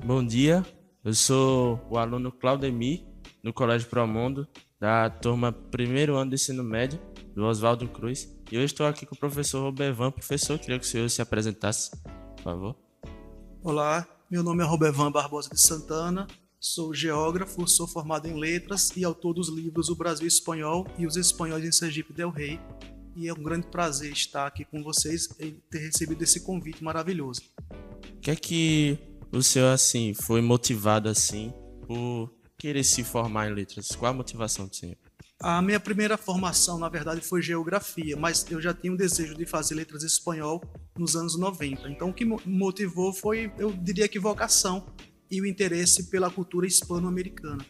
Bom dia, eu sou o aluno Claudemir, no Colégio Promundo, da turma primeiro ano do ensino médio, do Oswaldo Cruz. E hoje estou aqui com o professor Robervan. Professor, queria que o senhor se apresentasse, por favor. Olá, meu nome é Robervan Barbosa de Santana, sou geógrafo, sou formado em letras e autor dos livros O Brasil Espanhol e Os Espanhóis em Sergipe del Rei. E é um grande prazer estar aqui com vocês e ter recebido esse convite maravilhoso. O que é que o senhor, foi motivado, por querer se formar em letras? Qual a motivação do senhor? A minha primeira formação, na verdade, foi geografia, mas eu já tinha o desejo de fazer letras em espanhol nos anos 90. Então, o que me motivou foi, eu diria que vocação e o interesse pela cultura hispano-americana.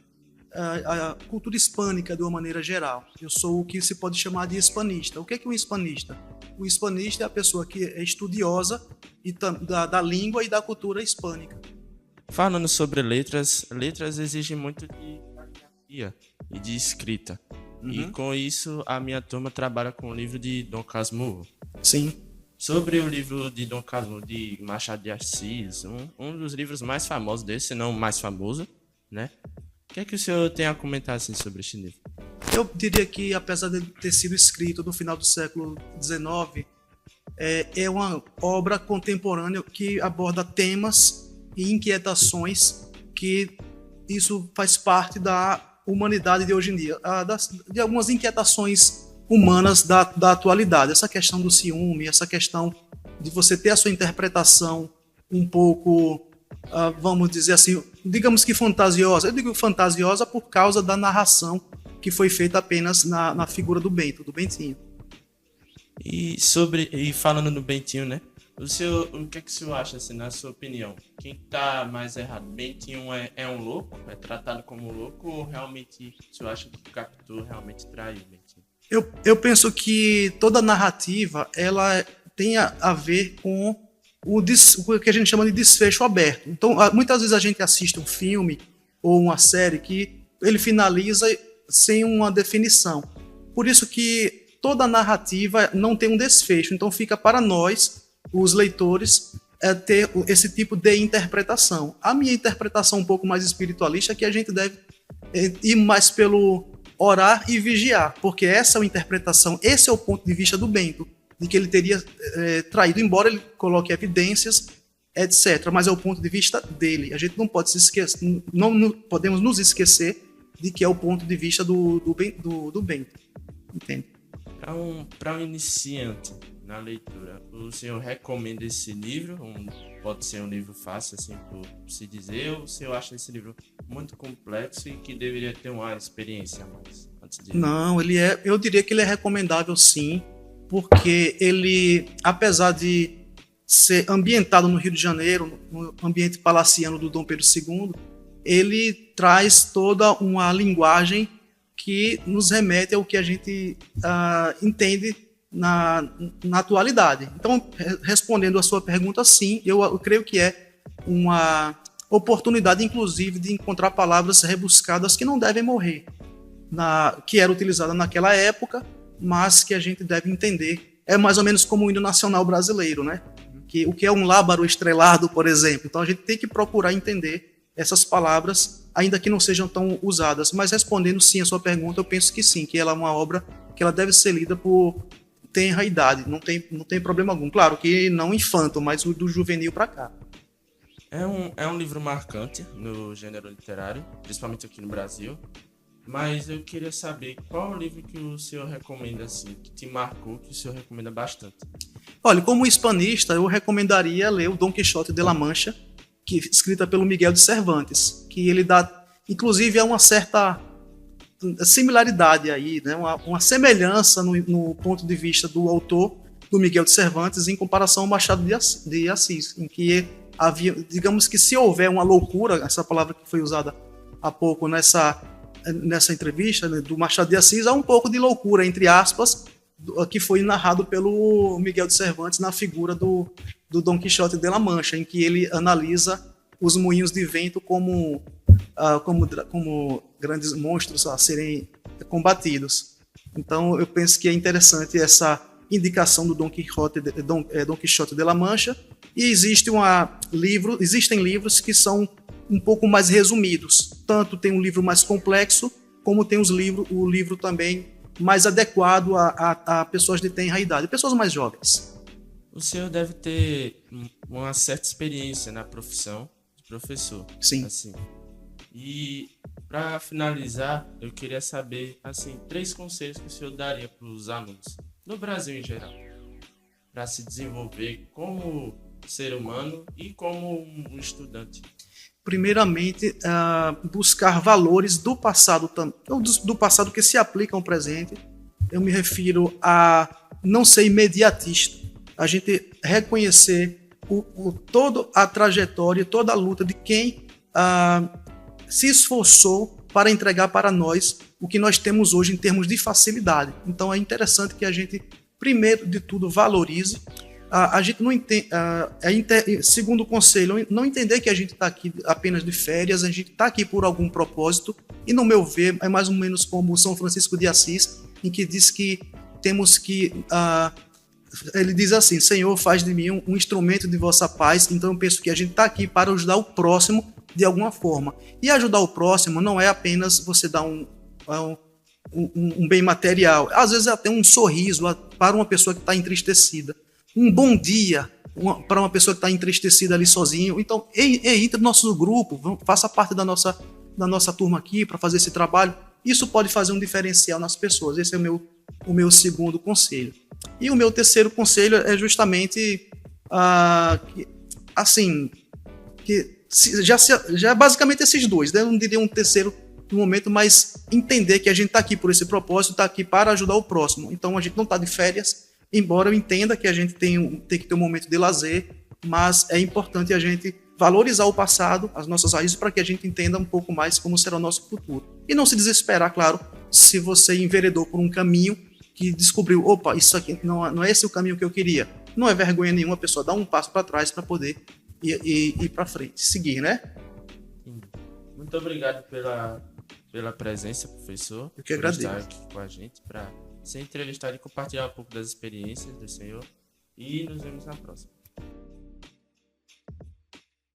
A cultura hispânica de uma maneira geral. Eu sou o que se pode chamar de hispanista. O que é um hispanista? O hispanista é a pessoa que é estudiosa da língua e da cultura hispânica. Falando sobre letras, letras exigem muito de caligrafia e de escrita. E Uhum. com isso, a minha turma trabalha com o livro de Dom Casmurro. Sim. Sobre o livro de Dom Casmurro, de Machado de Assis, um dos livros mais famosos desse, se não o mais famoso, né? O que é que o senhor tem a comentar sobre este livro? Eu diria que, apesar de ter sido escrito no final do século XIX, é uma obra contemporânea que aborda temas e inquietações que isso faz parte da humanidade de hoje em dia, de algumas inquietações humanas da atualidade. Essa questão do ciúme, essa questão de você ter a sua interpretação um pouco, vamos dizer assim, digamos que fantasiosa. Eu digo fantasiosa por causa da narração que foi feita apenas na figura do Bentinho. E falando no Bentinho, né? O que é que o senhor acha, na sua opinião? Quem tá mais errado? Bentinho é um louco? É tratado como louco? Ou realmente o senhor acha que o Capitu realmente traiu o Bentinho? Eu penso que toda narrativa ela tem a ver com o que a gente chama de desfecho aberto. Então, muitas vezes a gente assiste um filme ou uma série que ele finaliza sem uma definição. Por isso que toda narrativa não tem um desfecho. Então, fica para nós, os leitores, ter esse tipo de interpretação. A minha interpretação um pouco mais espiritualista é que a gente deve ir mais pelo orar e vigiar, porque essa é a interpretação, esse é o ponto de vista do Bento, de que ele teria traído, embora ele coloque evidências, etc. Mas é o ponto de vista dele. A gente não pode se esquecer, não podemos nos esquecer de que é o ponto de vista do Bento. Entende? Para um iniciante na leitura, o senhor recomenda esse livro? Pode ser um livro fácil, por se dizer, ou o senhor acha esse livro muito complexo e que deveria ter uma experiência a mais antes de... Não, eu diria que ele é recomendável sim, porque ele, apesar de ser ambientado no Rio de Janeiro, no ambiente palaciano do Dom Pedro II, ele traz toda uma linguagem que nos remete ao que a gente entende na atualidade. Então, respondendo a sua pergunta, sim, eu creio que é uma oportunidade, inclusive, de encontrar palavras rebuscadas que não devem morrer, que era utilizada naquela época, mas que a gente deve entender. É mais ou menos como o hino nacional brasileiro, né? O que é um lábaro estrelado, por exemplo. Então, a gente tem que procurar entender essas palavras, ainda que não sejam tão usadas. Mas respondendo sim a sua pergunta, eu penso que sim, que ela é uma obra que ela deve ser lida por tenra idade, não tem problema algum. Claro que não infanto, mas do juvenil para cá. É um livro marcante no gênero literário, principalmente aqui no Brasil. Mas eu queria saber qual o livro que o senhor recomenda, que te marcou, que o senhor recomenda bastante. Olha, como hispanista, eu recomendaria ler o Dom Quixote de La Mancha, escrita pelo Miguel de Cervantes, que ele dá, inclusive, uma certa similaridade aí, né? Uma semelhança no ponto de vista do autor, do Miguel de Cervantes, em comparação ao Machado de Assis, em que havia, digamos que se houver uma loucura, essa palavra que foi usada há pouco nessa entrevista, né, do Machado de Assis, há um pouco de loucura, entre aspas, que foi narrado pelo Miguel de Cervantes na figura do Dom Quixote de La Mancha, em que ele analisa os moinhos de vento como grandes monstros a serem combatidos. Então, eu penso que é interessante essa indicação do Dom Quixote de La Mancha, E existem livros que são um pouco mais resumidos. Tanto tem um livro mais complexo, como tem o livro também mais adequado a pessoas de tenra idade, pessoas mais jovens. O senhor deve ter uma certa experiência na profissão de professor. Sim. Assim. E para finalizar, eu queria saber assim 3 conselhos que o senhor daria para os alunos no Brasil em geral, para se desenvolver como ser humano e como um estudante. Primeiramente, buscar valores do passado, do passado que se aplicam ao presente. Eu me refiro a não ser imediatista, a gente reconhecer toda a trajetória, toda a luta de quem se esforçou para entregar para nós o que nós temos hoje em termos de facilidade. Então é interessante que a gente, primeiro de tudo, valorize. A gente não entende, segundo o conselho, não entender que a gente está aqui apenas de férias, a gente está aqui por algum propósito, e no meu ver é mais ou menos como São Francisco de Assis, em que diz que temos que, ele diz assim: Senhor, faz de mim um instrumento de vossa paz. Então eu penso que a gente está aqui para ajudar o próximo de alguma forma, e ajudar o próximo não é apenas você dar um bem material, às vezes é até um sorriso para uma pessoa que está entristecida, um bom dia para uma pessoa que está entristecida ali sozinho. Então, entre no nosso grupo, faça parte da nossa turma aqui para fazer esse trabalho. Isso pode fazer um diferencial nas pessoas. Esse é o meu segundo conselho. E o meu terceiro conselho é justamente já basicamente esses dois, né? Eu não diria um terceiro no momento, mas entender que a gente está aqui por esse propósito, está aqui para ajudar o próximo. Então a gente não está de férias, embora eu entenda que a gente tem que ter um momento de lazer, mas é importante a gente valorizar o passado, as nossas raízes, para que a gente entenda um pouco mais como será o nosso futuro. E não se desesperar, claro, se você enveredou por um caminho que descobriu, opa, isso aqui não é esse o caminho que eu queria. Não é vergonha nenhuma a pessoa dar um passo para trás para poder ir para frente, seguir, né? Muito obrigado pela presença, professor. Eu que agradeço. Por estar aqui com a gente para ser entrevistado e compartilhar um pouco das experiências do senhor. E nos vemos na próxima.